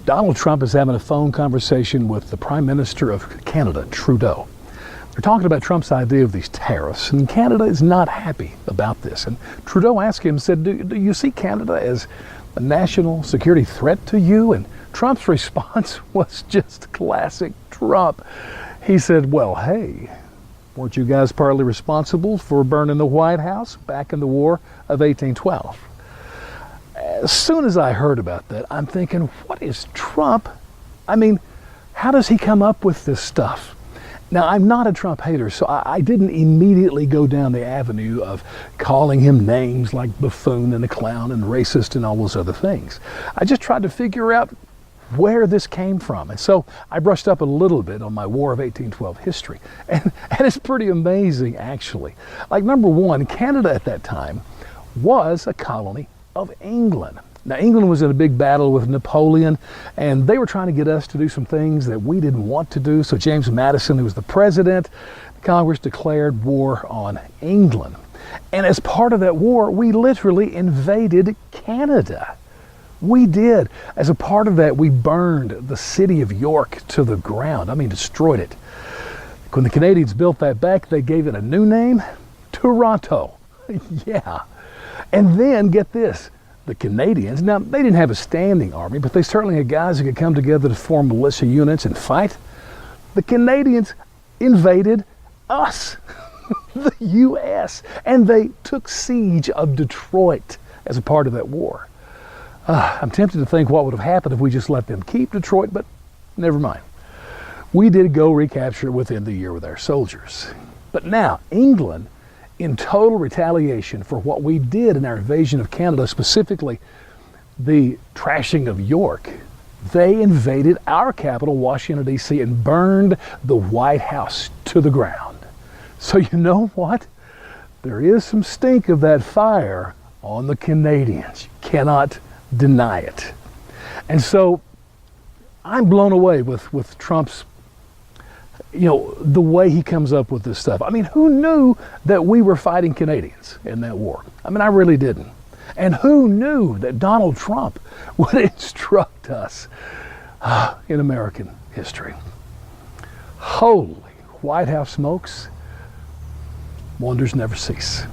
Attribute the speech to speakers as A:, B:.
A: Donald Trump is having a phone conversation with the Prime Minister of Canada, Trudeau. They're talking about Trump's idea of these tariffs, and Canada is not happy about this. And Trudeau asked him, said, do you see Canada as a national security threat to you? And Trump's response was just classic Trump. He said, well, hey, weren't you guys partly responsible for burning the White House back in the War of 1812? As soon as I heard about that, I'm thinking, what is Trump? I mean, how does he come up with this stuff? Now, I'm not a Trump hater, so I didn't immediately go down the avenue of calling him names like buffoon and a clown and racist and all those other things. I just tried to figure out where this came from. And so I brushed up a little bit on my War of 1812 history. And it's pretty amazing, actually. Like, number one, Canada at that time was a colony of England. Now, England was in a big battle with Napoleon, and they were trying to get us to do some things that we didn't want to do. So James Madison, who was the president, Congress declared war on England. And as part of that war, we literally invaded Canada. We did. As a part of that, we burned the city of York to the ground. I mean, destroyed it. When the Canadians built that back, they gave it a new name, Toronto. Yeah. And then, get this, the Canadians, now they didn't have a standing army, but they certainly had guys who could come together to form militia units and fight. The Canadians invaded us, the U.S., and they took siege of Detroit as a part of that war. I'm tempted to think what would have happened if we just let them keep Detroit, but never mind. We did go recapture it within the year with our soldiers. But now, England, in total retaliation for what we did in our invasion of Canada, specifically the trashing of York, they invaded our capital, Washington, D.C., and burned the White House to the ground. So you know what? There is some stink of that fire on the Canadians. You cannot deny it. And so I'm blown away with Trump's, the way he comes up with this stuff. I mean, who knew that we were fighting Canadians in that war? I mean, I really didn't. And who knew that Donald Trump would instruct us in American history? Holy White House smokes, wonders never cease.